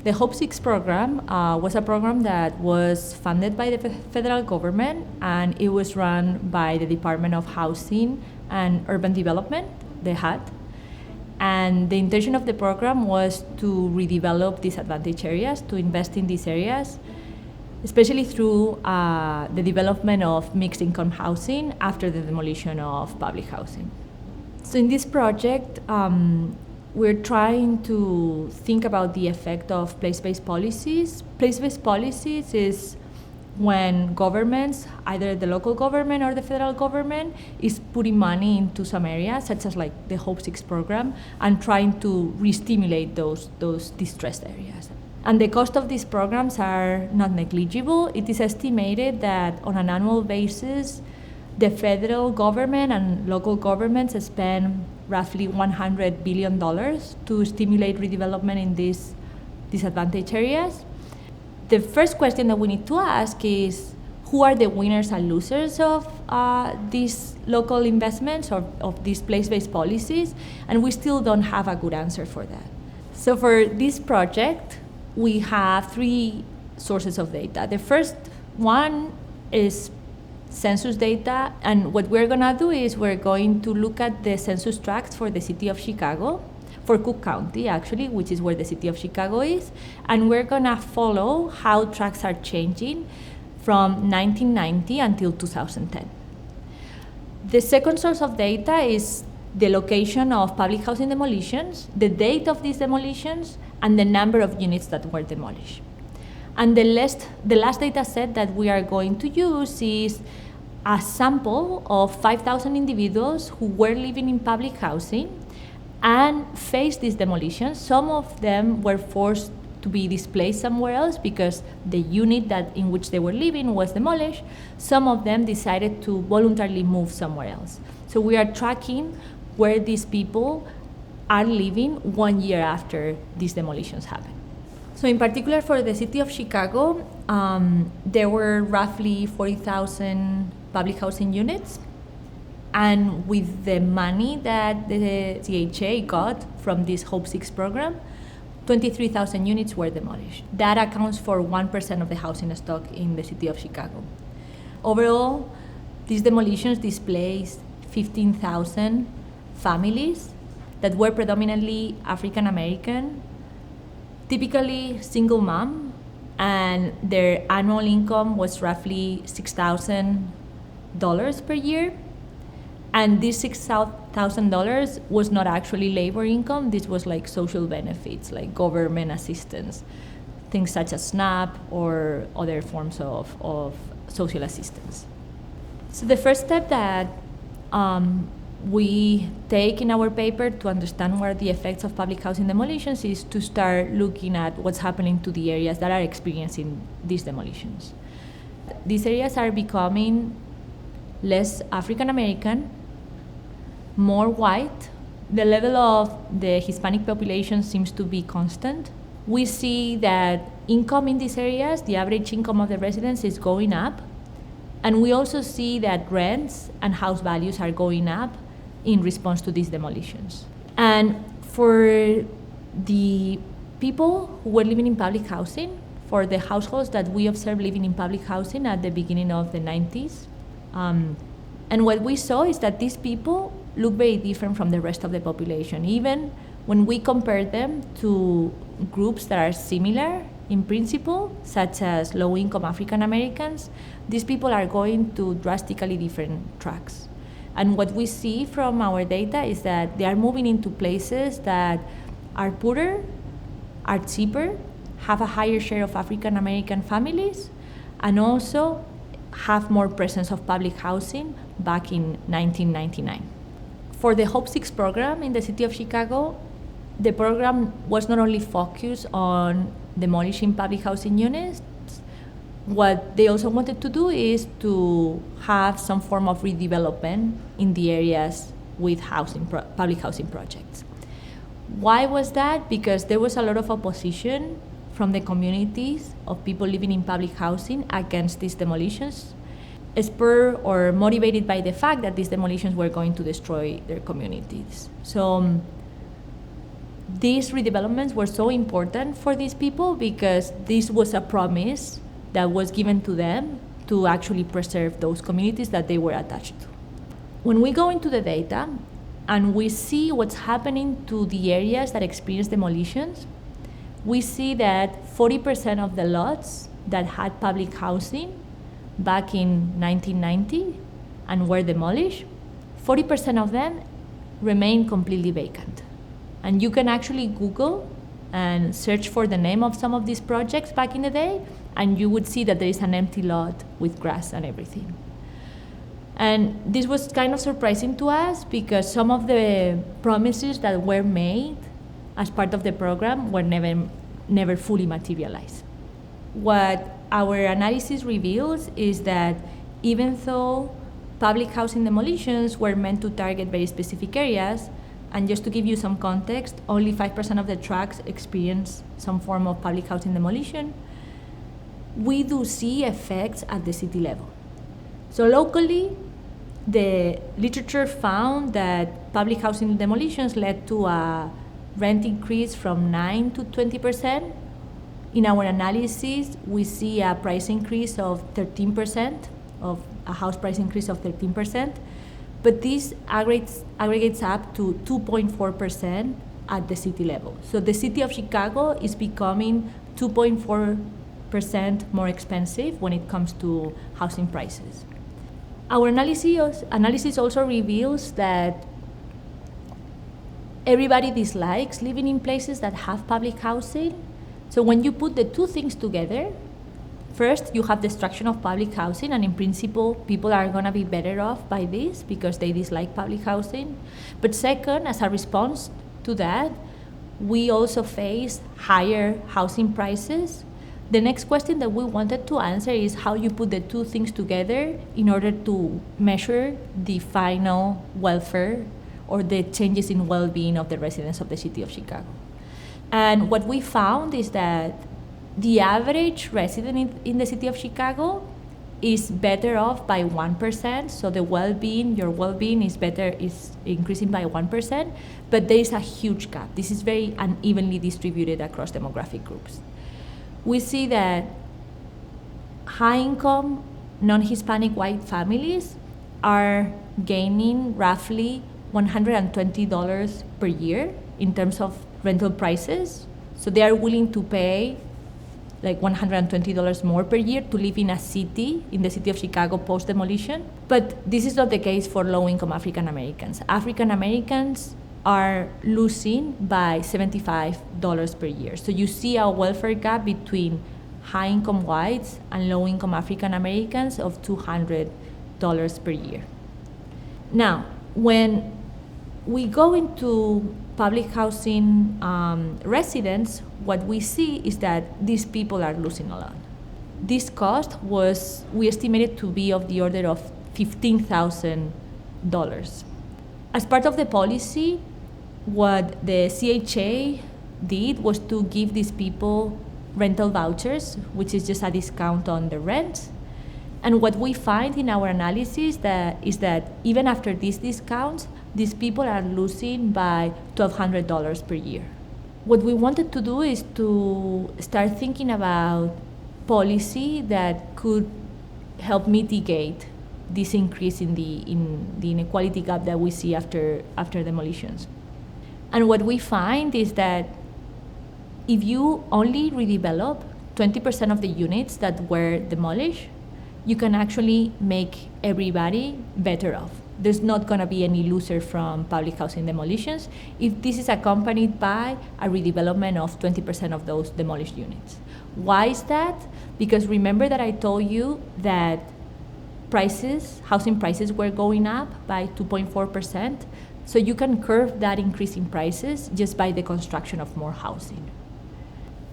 The Hope 6 program was a program that was funded by the federal government, and it was run by the Department of Housing and Urban Development, the HUD. And the intention of the program was to redevelop disadvantaged areas, to invest in these areas, especially through the development of mixed income housing after the demolition of public housing. So in this project, we're trying to think about the effect of place-based policies. Place-based policies is when governments, either the local government or the federal government, is putting money into some areas, such as like the Hope 6 program, and trying to re-stimulate those distressed areas. And the cost of these programs are not negligible. It is estimated that on an annual basis, the federal government and local governments spend roughly $100 billion to stimulate redevelopment in these disadvantaged areas. The first question that we need to ask is, who are the winners and losers of these local investments or of these place-based policies? And we still don't have a good answer for that. So for this project, we have three sources of data. The first one is census data, and what we're gonna do is we're going to look at the census tracts for the city of Chicago, for Cook County actually, which is where the city of Chicago is, and we're gonna follow how tracts are changing from 1990 until 2010. The second source of data is the location of public housing demolitions, the date of these demolitions, and the number of units that were demolished. And the last data set that we are going to use is a sample of 5,000 individuals who were living in public housing and faced these demolitions. Some of them were forced to be displaced somewhere else because the unit in which they were living was demolished. Some of them decided to voluntarily move somewhere else. So we are tracking where these people are living 1 year after these demolitions happened. So in particular for the city of Chicago, there were roughly 40,000 public housing units. And with the money that the CHA got from this Hope 6 program, 23,000 units were demolished. That accounts for 1% of the housing stock in the city of Chicago. Overall, these demolitions displaced 15,000 families that were predominantly African American, typically single mom, and their annual income was roughly $6,000 per year. And this $6,000 was not actually labor income. This was like social benefits, like government assistance, things such as SNAP or other forms of social assistance. So the first step that we take in our paper to understand what are the effects of public housing demolitions is to start looking at what's happening to the areas that are experiencing these demolitions. These areas are becoming less African American, more white. The level of the Hispanic population seems to be constant. We see that income in these areas, the average income of the residents, is going up. And we also see that rents and house values are going up in response to these demolitions. And for the people who were living in public housing, for the households that we observed living in public housing at the beginning of the 90s, and what we saw is that these people look very different from the rest of the population. Even when we compare them to groups that are similar in principle, such as low-income African Americans, these people are going to drastically different tracks. And what we see from our data is that they are moving into places that are poorer, are cheaper, have a higher share of African American families, and also have more presence of public housing back in 1999. For the Hope 6 program in the city of Chicago, the program was not only focused on demolishing public housing units. What they also wanted to do is to have some form of redevelopment in the areas with public housing projects. Why was that? Because there was a lot of opposition from the communities of people living in public housing against these demolitions, spurred or motivated by the fact that these demolitions were going to destroy their communities. So these redevelopments were so important for these people because this was a promise that was given to them to actually preserve those communities that they were attached to. When we go into the data and we see what's happening to the areas that experience demolitions, we see that 40% of the lots that had public housing back in 1990 and were demolished, 40% of them remain completely vacant. And you can actually Google and search for the name of some of these projects back in the day, and you would see that there is an empty lot with grass and everything. And this was kind of surprising to us because some of the promises that were made as part of the program were never fully materialized. What our analysis reveals is that even though public housing demolitions were meant to target very specific areas, and just to give you some context, only 5% of the tracts experience some form of public housing demolition, we do see effects at the city level. So locally, the literature found that public housing demolitions led to a rent increase from 9 to 20%. In our analysis, we see a price increase of 13%, of a house price increase of 13%, but this aggregates up to 2.4% at the city level. So the city of Chicago is becoming 2.4% more expensive when it comes to housing prices. Our analysis also reveals that everybody dislikes living in places that have public housing. So when you put the two things together, first, you have destruction of public housing, and in principle, people are going to be better off by this because they dislike public housing. But second, as a response to that, we also face higher housing prices. The next question that we wanted to answer is how you put the two things together in order to measure the final welfare or the changes in well-being of the residents of the city of Chicago. And what we found is that the average resident in the city of Chicago is better off by 1%. So the your well-being is increasing by 1%, but there is a huge gap. This is very unevenly distributed across demographic groups. We see that high-income, non-Hispanic white families are gaining roughly $120 per year in terms of rental prices. So they are willing to pay like $120 more per year to live in a city, in the city of Chicago post-demolition. But this is not the case for low-income African Americans. African Americans are losing by $75 per year. So you see a welfare gap between high-income whites and low-income African Americans of $200 per year. Now, when we go into public housing residents, what we see is that these people are losing a lot. This cost was, we estimated to be of the order of $15,000. As part of the policy, what the CHA did was to give these people rental vouchers, which is just a discount on the rent. And what we find in our analysis is that even after these discounts, these people are losing by $1,200 per year. What we wanted to do is to start thinking about policy that could help mitigate this increase in the inequality gap that we see after demolitions. And what we find is that if you only redevelop 20% of the units that were demolished, you can actually make everybody better off. There's not going to be any loser from public housing demolitions if this is accompanied by a redevelopment of 20% of those demolished units. Why is that? Because remember that I told you that housing prices were going up by 2.4%. So you can curb that increase in prices just by the construction of more housing.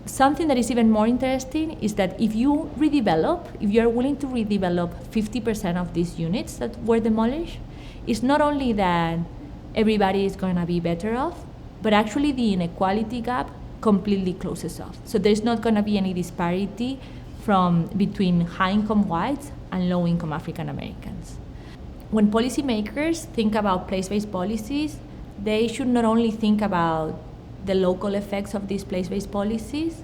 Something that is even more interesting is that if you are willing to redevelop 50% of these units that were demolished, it's not only that everybody is going to be better off, but actually the inequality gap completely closes off. So there's not going to be any disparity between high-income whites and low-income African Americans. When policymakers think about place-based policies, they should not only think about the local effects of these place-based policies.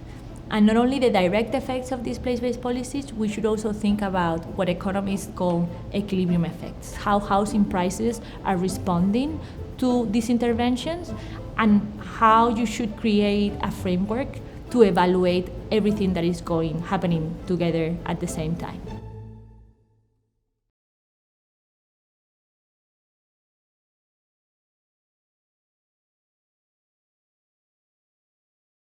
And not only the direct effects of these place-based policies, we should also think about what economists call equilibrium effects, how housing prices are responding to these interventions, and how you should create a framework to evaluate everything that is happening together at the same time.